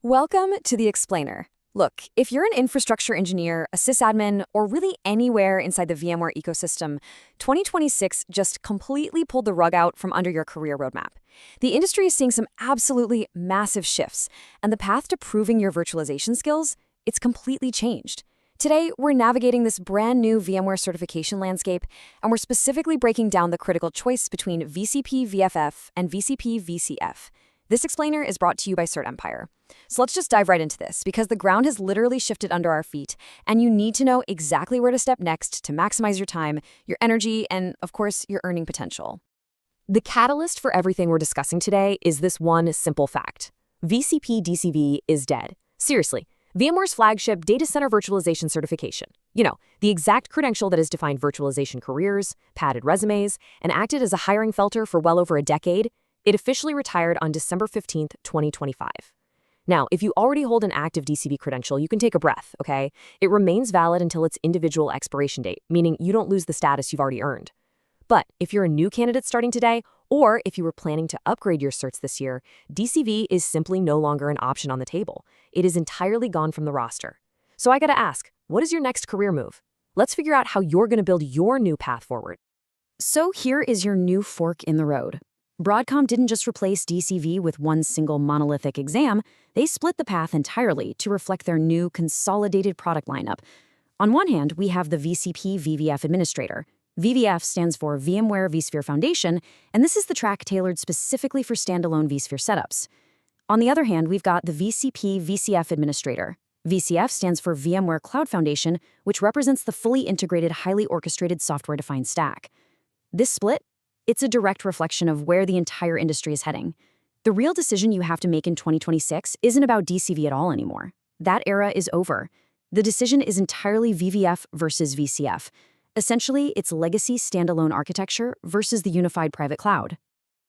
Welcome to The Explainer. Look, if you're an infrastructure engineer, a sysadmin, or really anywhere inside the VMware ecosystem, 2026 just completely pulled the rug out from under your career roadmap. The industry is seeing some absolutely massive shifts, and the path to proving your virtualization skills, it's completely changed. Today, we're navigating this brand new VMware certification landscape, and we're specifically breaking down the critical choice between VCP-VFF and VCP-VCF. This explainer is brought to you by Cert Empire. So let's just dive right into this, because the ground has literally shifted under our feet, and you need to know exactly where to step next to maximize your time, your energy, and, of course, your earning potential. The catalyst for everything we're discussing today is this one simple fact. VCP-DCV is dead. Seriously, VMware's flagship data center virtualization certification. You know, the exact credential that has defined virtualization careers, padded resumes, and acted as a hiring filter for well over a decade. It officially retired on December 15, 2025. Now, if you already hold an active DCV credential, you can take a breath, okay? It remains valid until its individual expiration date, meaning you don't lose the status you've already earned. But if you're a new candidate starting today, or if you were planning to upgrade your certs this year, DCV is simply no longer an option on the table. It is entirely gone from the roster. So I gotta ask, what is your next career move? Let's figure out how you're gonna build your new path forward. So here is your new fork in the road. Broadcom didn't just replace DCV with one single monolithic exam, they split the path entirely to reflect their new consolidated product lineup. On one hand, we have the VCP-VVF administrator. VVF stands for VMware vSphere Foundation, and this is the track tailored specifically for standalone vSphere setups. On the other hand, we've got the VCP-VCF administrator. VCF stands for VMware Cloud Foundation, which represents the fully integrated, highly orchestrated software-defined stack. This split, it's a direct reflection of where the entire industry is heading. The real decision you have to make in 2026 isn't about DCV at all anymore. That era is over. The decision is entirely VVF versus VCF. Essentially, it's legacy standalone architecture versus the unified private cloud.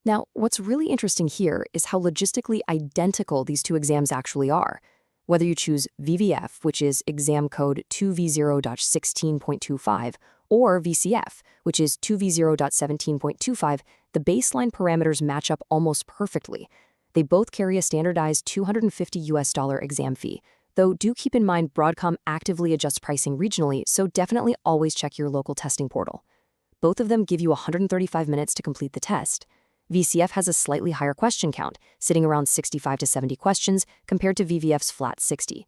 Now, what's really interesting here is how logistically identical these two exams actually are. Whether you choose VVF, which is exam code 2v0.16.25, or VCF, which is 2v0.17.25, the baseline parameters match up almost perfectly. They both carry a standardized $250 exam fee, though do keep in mind Broadcom actively adjusts pricing regionally, so definitely always check your local testing portal. Both of them give you 135 minutes to complete the test. VCF has a slightly higher question count, sitting around 65 to 70 questions compared to VVF's flat 60.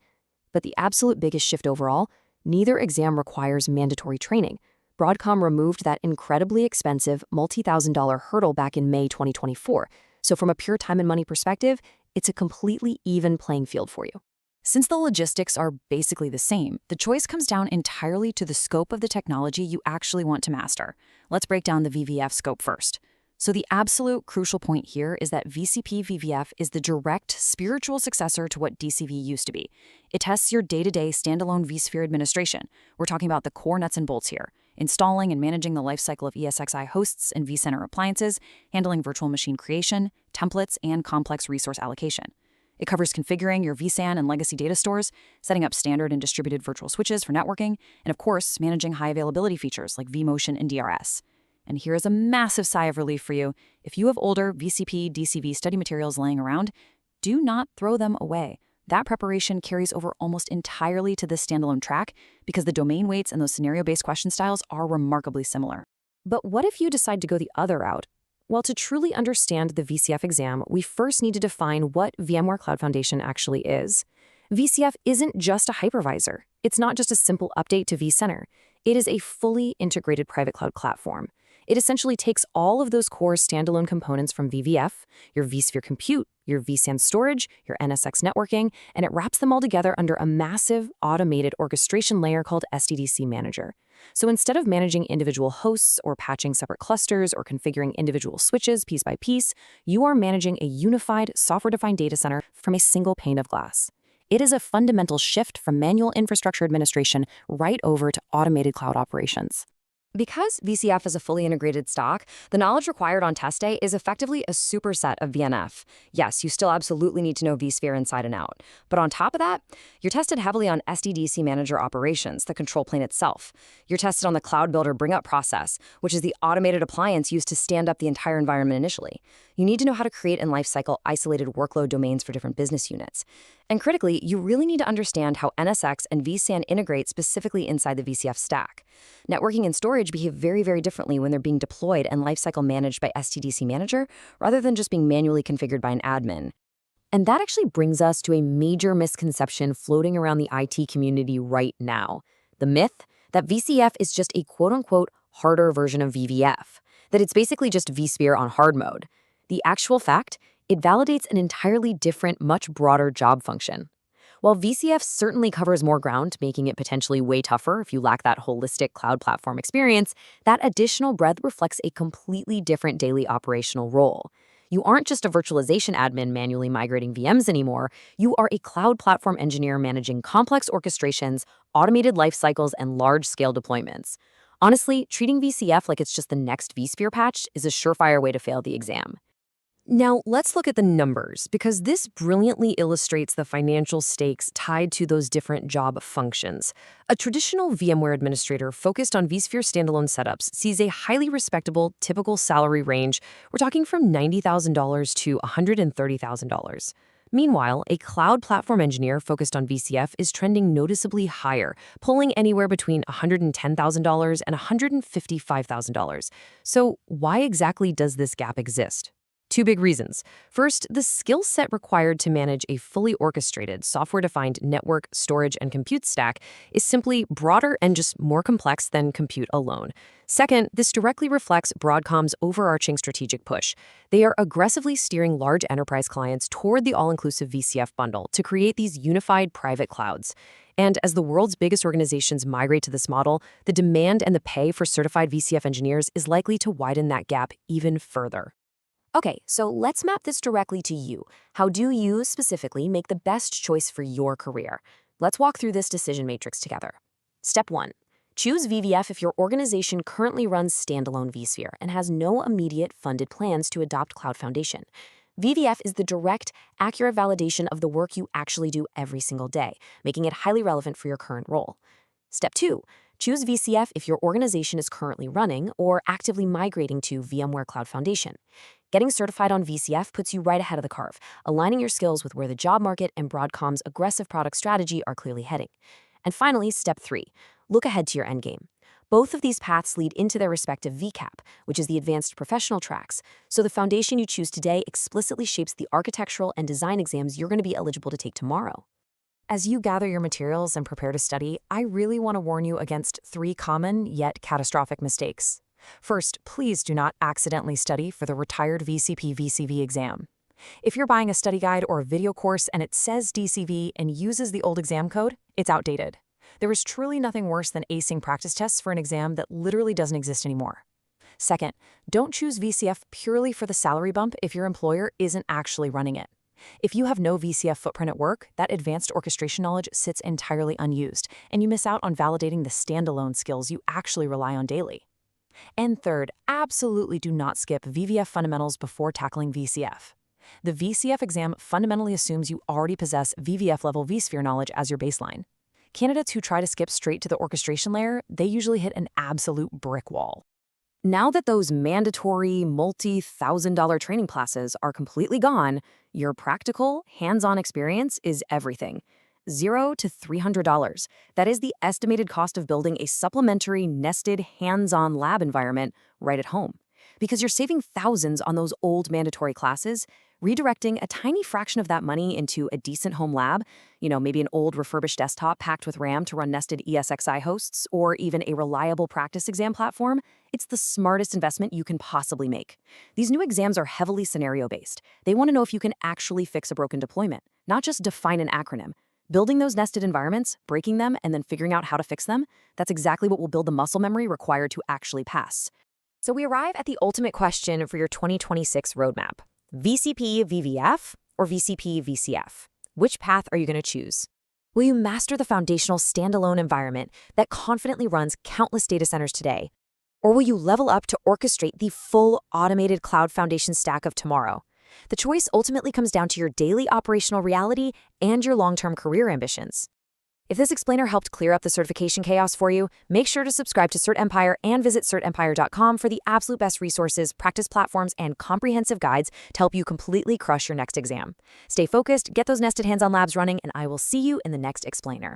But the absolute biggest shift overall, neither exam requires mandatory training. Broadcom removed that incredibly expensive, multi-thousand-dollar hurdle back in May 2024, so from a pure time and money perspective, it's a completely even playing field for you. Since the logistics are basically the same, the choice comes down entirely to the scope of the technology you actually want to master. Let's break down the VVF scope first. So the absolute crucial point here is that VCP-VVF is the direct spiritual successor to what DCV used to be. It tests your day-to-day standalone vSphere administration. We're talking about the core nuts and bolts here, installing and managing the lifecycle of ESXi hosts and vCenter appliances, handling virtual machine creation, templates, and complex resource allocation. It covers configuring your vSAN and legacy data stores, setting up standard and distributed virtual switches for networking, and of course, managing high availability features like vMotion and DRS. And here is a massive sigh of relief for you. If you have older VCP-DCV study materials laying around, do not throw them away. That preparation carries over almost entirely to this standalone track because the domain weights and those scenario-based question styles are remarkably similar. But what if you decide to go the other route? Well, to truly understand the VCF exam, we first need to define what VMware Cloud Foundation actually is. VCF isn't just a hypervisor. It's not just a simple update to vCenter. It is a fully integrated private cloud platform. It essentially takes all of those core standalone components from VVF, your vSphere compute, your vSAN storage, your NSX networking, and it wraps them all together under a massive automated orchestration layer called SDDC Manager. So instead of managing individual hosts or patching separate clusters or configuring individual switches piece by piece, you are managing a unified software-defined data center from a single pane of glass. It is a fundamental shift from manual infrastructure administration right over to automated cloud operations. Because VCF is a fully integrated stock, the knowledge required on test day is effectively a superset of VNF. Yes, you still absolutely need to know vSphere inside and out. But on top of that, you're tested heavily on SDDC Manager operations, the control plane itself. You're tested on the Cloud Builder bring-up process, which is the automated appliance used to stand up the entire environment initially. You need to know how to create and lifecycle isolated workload domains for different business units. And critically, you really need to understand how NSX and vSAN integrate specifically inside the VCF stack. Networking and storage behave very, very differently when they're being deployed and lifecycle managed by SDDC Manager rather than just being manually configured by an admin. And that actually brings us to a major misconception floating around the IT community right now. The myth that VCF is just a quote-unquote harder version of VVF, that it's basically just vSphere on hard mode. The actual fact, it validates an entirely different, much broader job function. While VCF certainly covers more ground, making it potentially way tougher if you lack that holistic cloud platform experience, that additional breadth reflects a completely different daily operational role. You aren't just a virtualization admin manually migrating VMs anymore. You are a cloud platform engineer managing complex orchestrations, automated life cycles, and large-scale deployments. Honestly, treating VCF like it's just the next vSphere patch is a surefire way to fail the exam. Now, let's look at the numbers, because this brilliantly illustrates the financial stakes tied to those different job functions. A traditional VMware administrator focused on vSphere standalone setups sees a highly respectable, typical salary range. We're talking from $90,000 to $130,000. Meanwhile, a cloud platform engineer focused on VCF is trending noticeably higher, pulling anywhere between $110,000 and $155,000. So why exactly does this gap exist? Two big reasons. First, the skill set required to manage a fully orchestrated, software-defined network, storage, and compute stack is simply broader and just more complex than compute alone. Second, this directly reflects Broadcom's overarching strategic push. They are aggressively steering large enterprise clients toward the all-inclusive VCF bundle to create these unified private clouds. And as the world's biggest organizations migrate to this model, the demand and the pay for certified VCF engineers is likely to widen that gap even further. Okay, so let's map this directly to you. How do you specifically make the best choice for your career? Let's walk through this decision matrix together. Step 1. Choose VVF if your organization currently runs standalone vSphere and has no immediate funded plans to adopt Cloud Foundation. VVF is the direct, accurate validation of the work you actually do every single day, making it highly relevant for your current role. Step 2. Choose VCF if your organization is currently running or actively migrating to VMware Cloud Foundation. Getting certified on VCF puts you right ahead of the curve, aligning your skills with where the job market and Broadcom's aggressive product strategy are clearly heading. And finally, Step 3. Look ahead to your endgame. Both of these paths lead into their respective VCAP, which is the advanced professional tracks, so the foundation you choose today explicitly shapes the architectural and design exams you're going to be eligible to take tomorrow. As you gather your materials and prepare to study, I really want to warn you against 3 common yet catastrophic mistakes. First, please do not accidentally study for the retired VCP-VCV exam. If you're buying a study guide or a video course and it says DCV and uses the old exam code, it's outdated. There is truly nothing worse than acing practice tests for an exam that literally doesn't exist anymore. Second, don't choose VCF purely for the salary bump if your employer isn't actually running it. If you have no VCF footprint at work, that advanced orchestration knowledge sits entirely unused, and you miss out on validating the standalone skills you actually rely on daily. And third, absolutely do not skip VVF fundamentals before tackling VCF. The VCF exam fundamentally assumes you already possess VVF-level vSphere knowledge as your baseline. Candidates who try to skip straight to the orchestration layer, they usually hit an absolute brick wall. Now that those mandatory multi-$1,000 training classes are completely gone, your practical, hands-on experience is everything. $0 to $300. That is the estimated cost of building a supplementary, nested, hands-on lab environment right at home. Because you're saving thousands on those old mandatory classes, redirecting a tiny fraction of that money into a decent home lab, maybe an old refurbished desktop packed with RAM to run nested ESXi hosts, or even a reliable practice exam platform, it's the smartest investment you can possibly make. These new exams are heavily scenario-based. They want to know if you can actually fix a broken deployment, not just define an acronym. Building those nested environments, breaking them, and then figuring out how to fix them, that's exactly what will build the muscle memory required to actually pass. So we arrive at the ultimate question for your 2026 roadmap. VCP-VVF or VCP-VCF? Which path are you going to choose? Will you master the foundational standalone environment that confidently runs countless data centers today? Or will you level up to orchestrate the full automated cloud foundation stack of tomorrow? The choice ultimately comes down to your daily operational reality and your long-term career ambitions. If this explainer helped clear up the certification chaos for you, make sure to subscribe to Cert Empire and visit certempire.com for the absolute best resources, practice platforms, and comprehensive guides to help you completely crush your next exam. Stay focused, get those nested hands-on labs running, and I will see you in the next explainer.